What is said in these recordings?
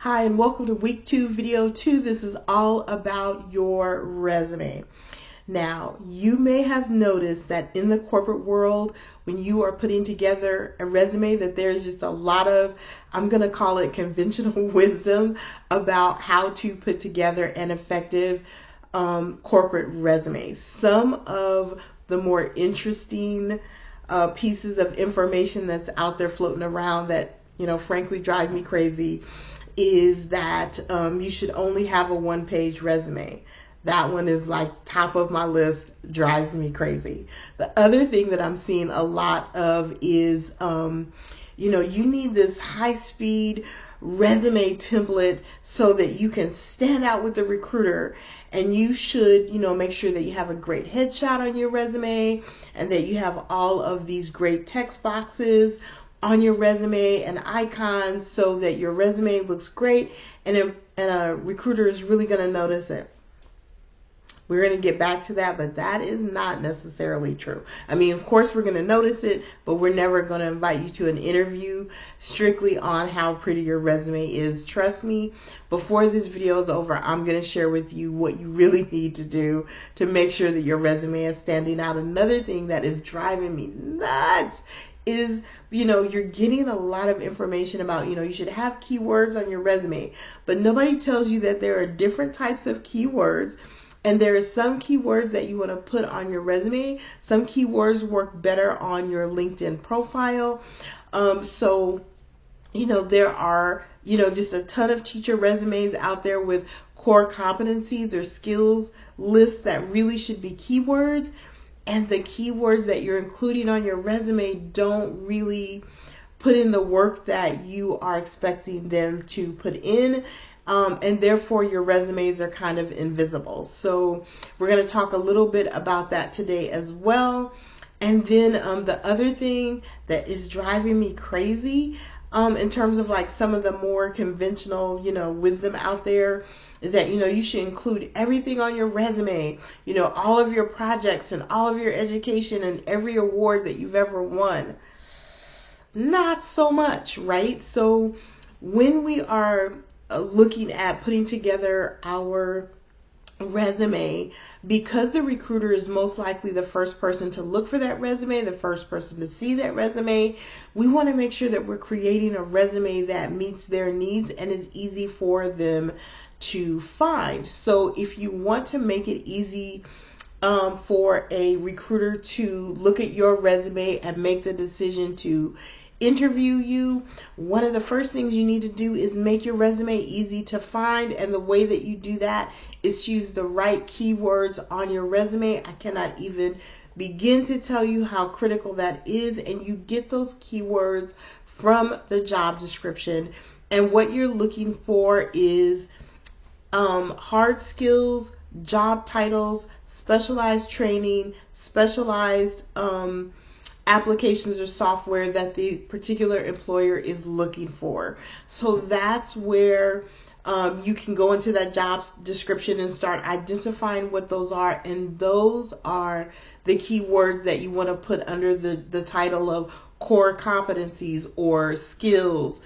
Hi, and welcome to week 2, video 2. This is all about your resume. Now, you may have noticed that in the corporate world, when you are putting together a resume, that there's just a lot of, I'm going to call it conventional wisdom about how to put together an effective corporate resume. Some of the more interesting pieces of information that's out there floating around that, frankly drive me crazy is that you should only have a one-page resume. That one is like top of my list, drives me crazy. The other thing that I'm seeing a lot of is, you need this high-speed resume template so that you can stand out with the recruiter. And you should, make sure that you have a great headshot on your resume and that you have all of these great text boxes on your resume and icons so that your resume looks great and a recruiter is really going to notice it. We're going to get back to that, but that is not necessarily true. I mean, of course, we're going to notice it, but we're never going to invite you to an interview strictly on how pretty your resume is. Trust me, before this video is over, I'm going to share with you what you really need to do to make sure that your resume is standing out. Another thing that is driving me nuts is, you're getting a lot of information about, you should have keywords on your resume, but nobody tells you that there are different types of keywords. And there are some keywords that you want to put on your resume. Some keywords work better on your LinkedIn profile. So there are, just a ton of teacher resumes out there with core competencies or skills lists that really should be keywords. And the keywords that you're including on your resume don't really put in the work that you are expecting them to put in. And therefore your resumes are kind of invisible. So we're going to talk a little bit about that today as well. And then the other thing that is driving me crazy in terms of like some of the more conventional, wisdom out there is that, you should include everything on your resume, all of your projects and all of your education and every award that you've ever won. Not so much, right? So when we are looking at putting together our resume, because the recruiter is most likely the first person to look for that resume, the first person to see that resume, we want to make sure that we're creating a resume that meets their needs and is easy for them to find. So if you want to make it easy for a recruiter to look at your resume and make the decision to interview you, one of the first things you need to do is make your resume easy to find, and the way that you do that is to use the right keywords on your resume. I cannot even begin to tell you how critical that is, and you get those keywords from the job description. And what you're looking for is hard skills, job titles, specialized training, specialized applications or software that the particular employer is looking for. So that's where you can go into that job description and start identifying what those are. And those are the keywords that you want to put under the title of core competencies or skills.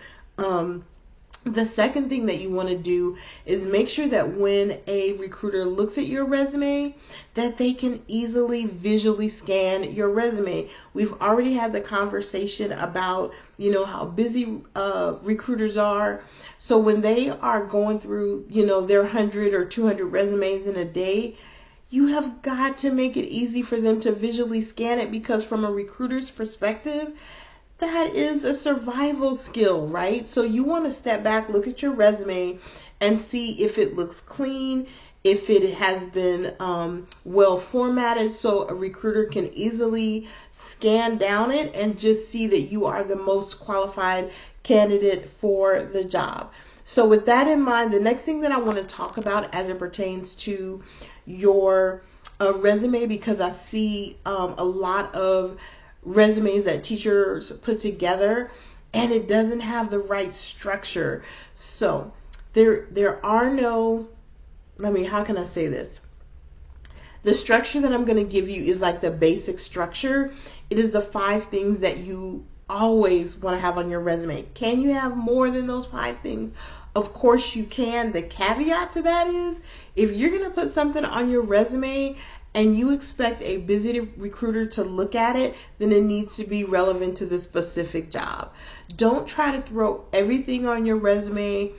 The second thing that you want to do is make sure that when a recruiter looks at your resume, that they can easily visually scan your resume. We've already had the conversation about, how busy recruiters are. So when they are going through, their 100 or 200 resumes in a day, you have got to make it easy for them to visually scan it, because from a recruiter's perspective, that is a survival skill, right? So you want to step back, look at your resume and see if it looks clean, if it has been well formatted so a recruiter can easily scan down it and just see that you are the most qualified candidate for the job. So with that in mind, the next thing that I want to talk about as it pertains to your resume, because I see a lot of resumes that teachers put together and it doesn't have the right structure. So there are no, how can I say this? The structure that I'm going to give you is like the basic structure. It is the 5 things that you always want to have on your resume. Can you have more than those 5 things? Of course you can. The caveat to that is if you're going to put something on your resume and you expect a busy recruiter to look at it, then it needs to be relevant to the specific job. Don't try to throw everything on your resume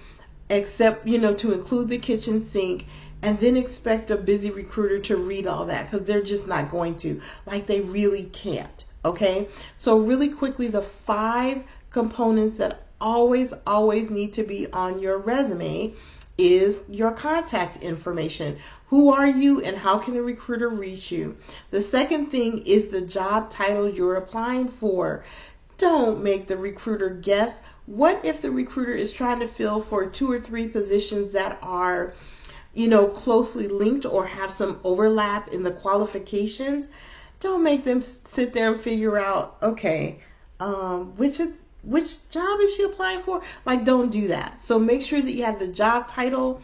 except, to include the kitchen sink and then expect a busy recruiter to read all that, because they're just not going to. Like, they really can't. Okay? So really quickly, the 5 components that always need to be on your resume is your contact information. Who are you and how can the recruiter reach you? The second thing is the job title you're applying for. Don't make the recruiter guess. What if the recruiter is trying to fill for 2 or 3 positions that are, closely linked or have some overlap in the qualifications? Don't make them sit there and figure out, okay, which job is she applying for? Like, don't do that. So make sure that you have the job title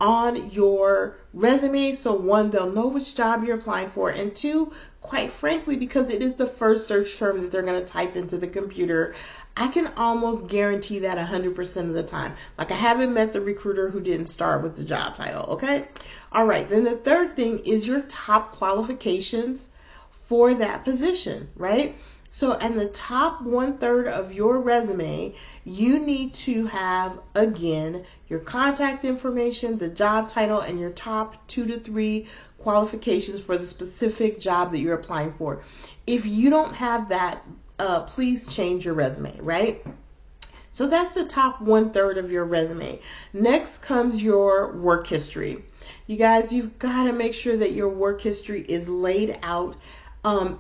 on your resume, so 1, they'll know which job you're applying for, and 2, quite frankly, because it is the first search term that they're going to type into the computer, I can almost guarantee that 100% of the time. Like, I haven't met the recruiter who didn't start with the job title, okay? All right, then the third thing is your top qualifications for that position, right? So in the top 1/3 of your resume, you need to have, again, your contact information, the job title, and your top 2 to 3 qualifications for the specific job that you're applying for. If you don't have that, please change your resume, right? So that's the top 1/3 of your resume. Next comes your work history. You guys, you've got to make sure that your work history is laid out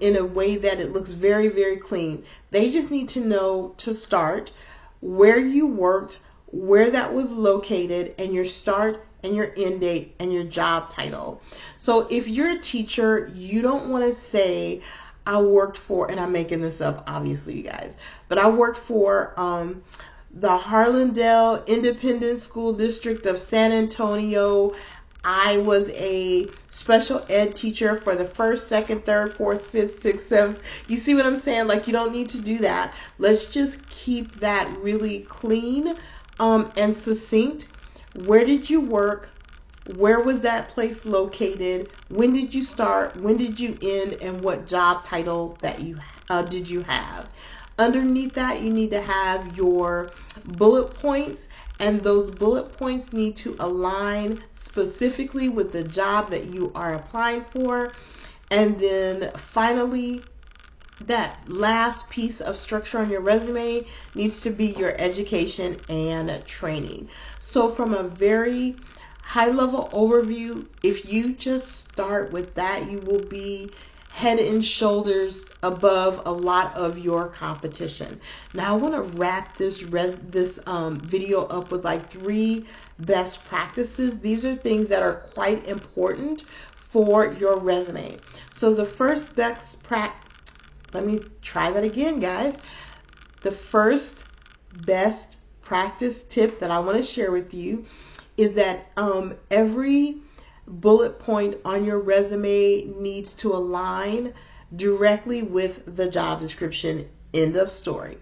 in a way that it looks very, very clean. They just need to know, to start, where you worked, where that was located, and your start and your end date and your job title. So if you're a teacher, you don't want to say, I worked for, and I'm making this up, obviously, you guys, but I worked for the Harlandale Independent School District of San Antonio. I was a special ed teacher for the 1st, 2nd, 3rd, 4th, 5th, 6th, 7th. You see what I'm saying? Like, you don't need to do that. Let's just keep that really clean and succinct. Where did you work? Where was that place located? When did you start? When did you end? And what job title that you did you have? Underneath that, you need to have your bullet points, and those bullet points need to align specifically with the job that you are applying for. And then finally, that last piece of structure on your resume needs to be your education and training. So from a very high level overview, if you just start with that, you will be head and shoulders above a lot of your competition. Now I want to wrap this video up with like 3 best practices. These are things that are quite important for your resume. So the first best let me try that again, guys. The first best practice tip that I want to share with you is that every bullet point on your resume needs to align directly with the job description. End of story.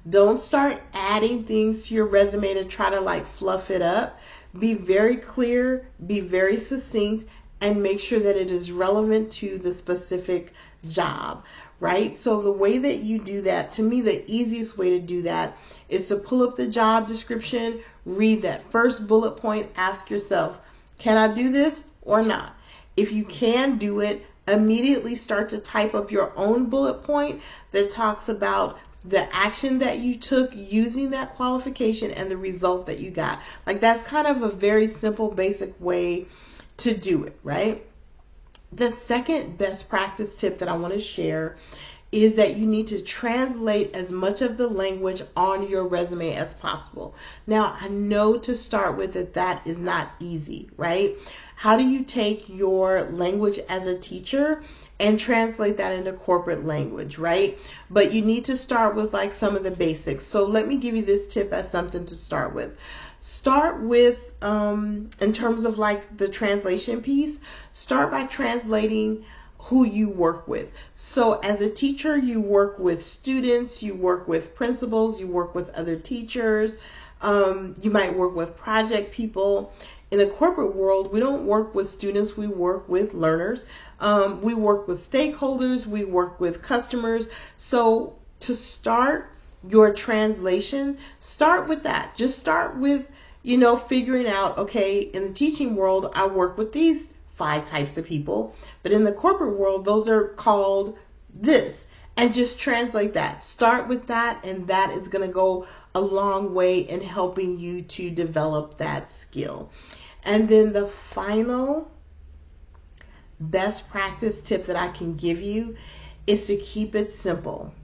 Don't start adding things to your resume to try to like fluff it up. Be very clear, be very succinct, and make sure that it is relevant to the specific job, right? So the way that you do that, to me, the easiest way to do that is to pull up the job description, read that first bullet point, ask yourself, can I do this or not? If you can do it, immediately start to type up your own bullet point that talks about the action that you took using that qualification and the result that you got. Like, that's kind of a very simple, basic way to do it, right? The second best practice tip that I want to share is that you need to translate as much of the language on your resume as possible. Now, I know to start with that is not easy, right? How do you take your language as a teacher and translate that into corporate language, right? But you need to start with like some of the basics. So let me give you this tip as something to start with. Start with, in terms of like the translation piece, start by translating who you work with. So as a teacher, you work with students, you work with principals, you work with other teachers, You might work with project people. In the corporate world, we don't work with students, we work with learners. We work with stakeholders, we work with customers. So to start your translation, start with that. Just start with, figuring out, okay, in the teaching world, I work with these 5 types of people, but in the corporate world, those are called this. And just translate that. Start with that, and that is going to go a long way in helping you to develop that skill. And then the final best practice tip that I can give you is to keep it simple.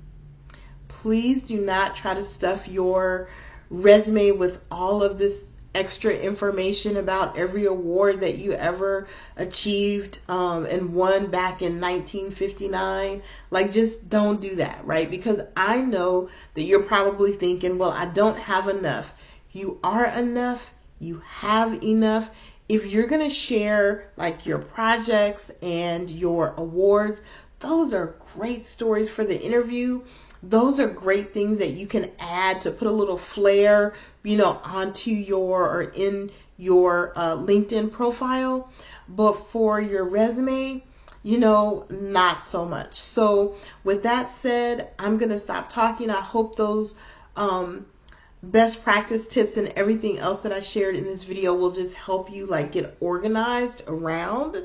Please do not try to stuff your resume with all of this extra information about every award that you ever achieved and won back in 1959. Like, just don't do that, right? Because I know that you're probably thinking, well, I don't have enough. You are enough. You have enough. If you're going to share like your projects and your awards, those are great stories for the interview. Those are great things that you can add to put a little flair, onto your or in your LinkedIn profile. But for your resume, not so much. So with that said, I'm going to stop talking. I hope those best practice tips and everything else that I shared in this video will just help you get organized around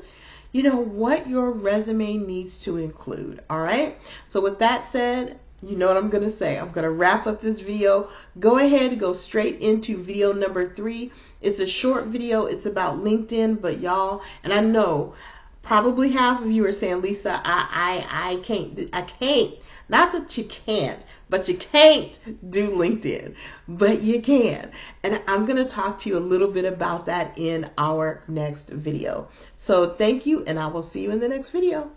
what your resume needs to include. All right. So with that said, you know what I'm going to say. I'm going to wrap up this video. Go ahead, go straight into video number 3. It's a short video. It's about LinkedIn, but y'all, and I know probably half of you are saying, Lisa, I can't. Not that you can't, but you can't do LinkedIn, but you can. And I'm going to talk to you a little bit about that in our next video. So thank you, and I will see you in the next video.